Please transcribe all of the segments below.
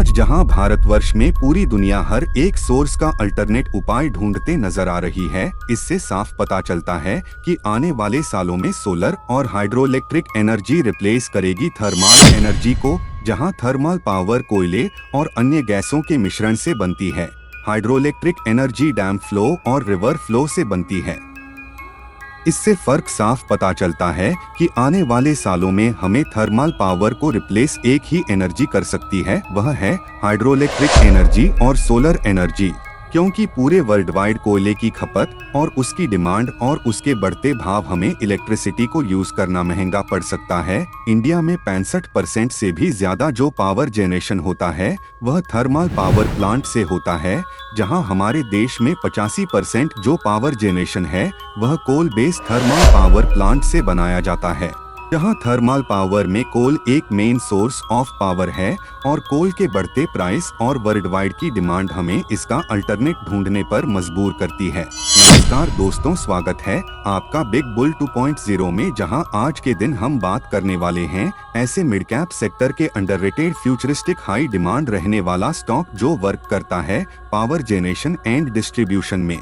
आज जहां भारतवर्ष में पूरी दुनिया हर एक सोर्स का अल्टरनेट उपाय ढूंढते नजर आ रही है, इससे साफ पता चलता है कि आने वाले सालों में सोलर और हाइड्रोइलेक्ट्रिक एनर्जी रिप्लेस करेगी थर्मल एनर्जी को। जहां थर्मल पावर कोयले और अन्य गैसों के मिश्रण से बनती है, हाइड्रोइलेक्ट्रिक एनर्जी डैम फ्लो और रिवर फ्लो से बनती है। इससे फर्क साफ पता चलता है कि आने वाले सालों में हमें थर्मल पावर को रिप्लेस एक ही एनर्जी कर सकती है, वह है हाइड्रोइलेक्ट्रिक एनर्जी और सोलर एनर्जी। क्योंकि पूरे वर्ल्ड वाइड कोयले की खपत और उसकी डिमांड और उसके बढ़ते भाव हमें इलेक्ट्रिसिटी को यूज करना महंगा पड़ सकता है। इंडिया में 65% से भी ज्यादा जो पावर जनरेशन होता है वह थर्मल पावर प्लांट से होता है, जहां हमारे देश में 85% जो पावर जनरेशन है वह coal based thermal power plant से बनाया जाता है। जहां थर्मल पावर में कोल एक मेन सोर्स ऑफ पावर है और कोल के बढ़ते प्राइस और वर्ल्ड वाइड की डिमांड हमें इसका अल्टरनेट ढूंढने पर मजबूर करती है। नमस्कार दोस्तों, स्वागत है आपका बिग बुल 2.0 में, जहां आज के दिन हम बात करने वाले हैं ऐसे मिड कैप सेक्टर के अंडररेटेड फ्यूचरिस्टिक हाई डिमांड रहने वाला स्टॉक जो वर्क करता है पावर जनरेशन एंड डिस्ट्रीब्यूशन में।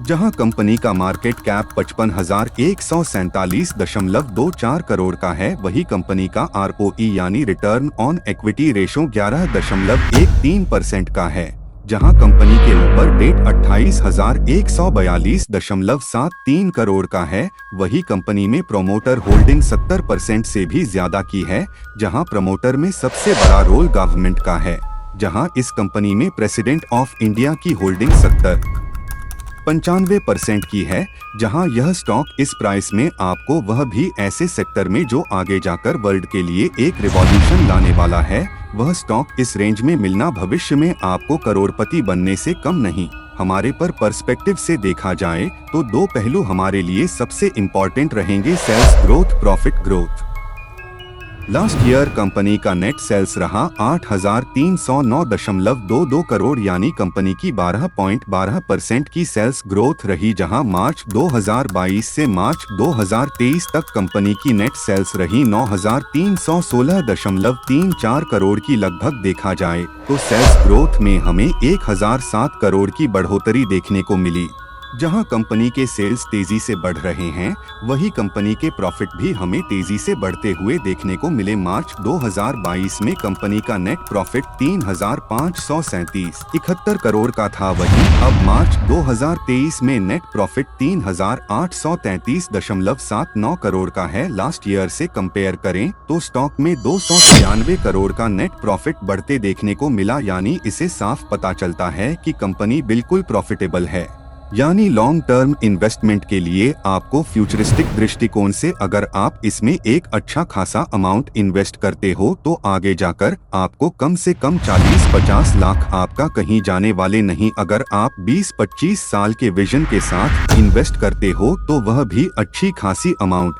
जहां कंपनी का मार्केट कैप 55,147.24 करोड़ का है, वही कंपनी का ROE यानी रिटर्न ऑन इक्विटी रेशो 11.13% का है। जहां कंपनी के ऊपर डेट 28,142.73 करोड़ का है, वही कंपनी में प्रोमोटर होल्डिंग 70% से भी ज्यादा की है, जहां प्रमोटर में सबसे बड़ा रोल गवर्नमेंट का है। जहां इस कंपनी में प्रेसिडेंट ऑफ इंडिया की होल्डिंग 95% की है। जहां यह स्टॉक इस प्राइस में आपको वह भी ऐसे सेक्टर में जो आगे जाकर वर्ल्ड के लिए एक रिवॉल्यूशन लाने वाला है, वह स्टॉक इस रेंज में मिलना भविष्य में आपको करोड़पति बनने से कम नहीं। हमारे पर पर्सपेक्टिव से देखा जाए तो दो पहलू हमारे लिए सबसे इम्पोर्टेंट रहेंगे, sales growth, profit growth. Last year company का नेट सेल्स रहा 8,309.22 करोड़, यानी कंपनी की 12.12% की सेल्स ग्रोथ रही। जहां मार्च 2022 से मार्च 2023 तक कंपनी की नेट सेल्स रही 9,316.34 करोड़ की। लगभग देखा जाए तो सेल्स ग्रोथ में हमें 1,007 करोड़ की बढ़ोतरी देखने को मिली। जहां कंपनी के सेल्स तेजी से बढ़ रहे हैं, वही कंपनी के प्रॉफिट भी हमें तेजी से बढ़ते हुए देखने को मिले। मार्च 2022 में कंपनी का नेट प्रॉफिट 3,537.71 करोड़ का था, वहीं अब मार्च 2023 में नेट प्रॉफिट 3,833.79 करोड़ का है। लास्ट ईयर से कंपेयर करें तो स्टॉक में 293 करोड़ का नेट प्रॉफिट बढ़ते देखने को मिला, यानी इसे साफ पता चलता है कि कंपनी बिल्कुल प्रॉफिटेबल है। यानी लॉन्ग टर्म इन्वेस्टमेंट के लिए आपको फ्यूचरिस्टिक दृष्टिकोण से अगर आप इसमें एक अच्छा खासा अमाउंट इन्वेस्ट करते हो तो आगे जाकर आपको कम से कम 40-50 लाख आपका कहीं जाने वाले नहीं। अगर आप 20-25 साल के विजन के साथ इन्वेस्ट करते हो तो वह भी अच्छी खासी अमाउंट।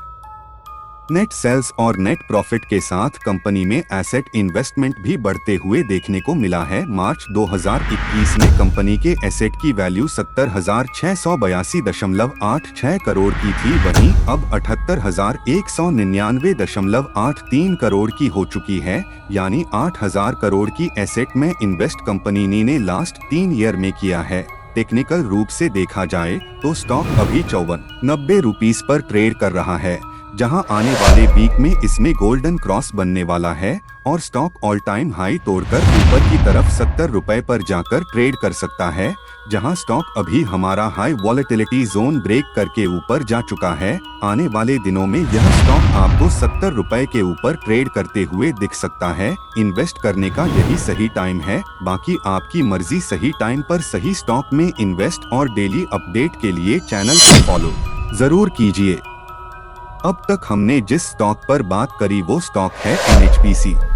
नेट सेल्स और नेट प्रॉफिट के साथ कंपनी में एसेट इन्वेस्टमेंट भी बढ़ते हुए देखने को मिला है। मार्च 2021 में कंपनी के एसेट की वैल्यू 70,682.86 करोड़ की थी, वहीं अब 78,199.83 करोड़ की हो चुकी है, यानी 8,000 करोड़ की एसेट में इन्वेस्ट कंपनी ने लास्ट 3 ईयर में किया है। टेक्निकल रूप से देखा जाए तो स्टॉक अभी 54-90 रुपीस पर ट्रेड कर रहा है, जहां आने वाले वीक में इसमें गोल्डन क्रॉस बनने वाला है और स्टॉक ऑल टाइम हाई तोड़कर ऊपर की तरफ 70 रुपए पर जाकर ट्रेड कर सकता है। जहां स्टॉक अभी हमारा हाई वॉलेटिलिटी जोन ब्रेक करके ऊपर जा चुका है। आने वाले दिनों में यह स्टॉक आपको 70 रुपए के ऊपर ट्रेड करते हुए दिख सकता है। इन्वेस्ट करने का यही सही टाइम है, बाकी आपकी मर्जी। सही टाइम पर सही स्टॉक में इन्वेस्ट और डेली अपडेट के लिए चैनल को फॉलो जरूर कीजिए। अब तक हमने जिस स्टॉक पर बात करी वो स्टॉक है NHPC।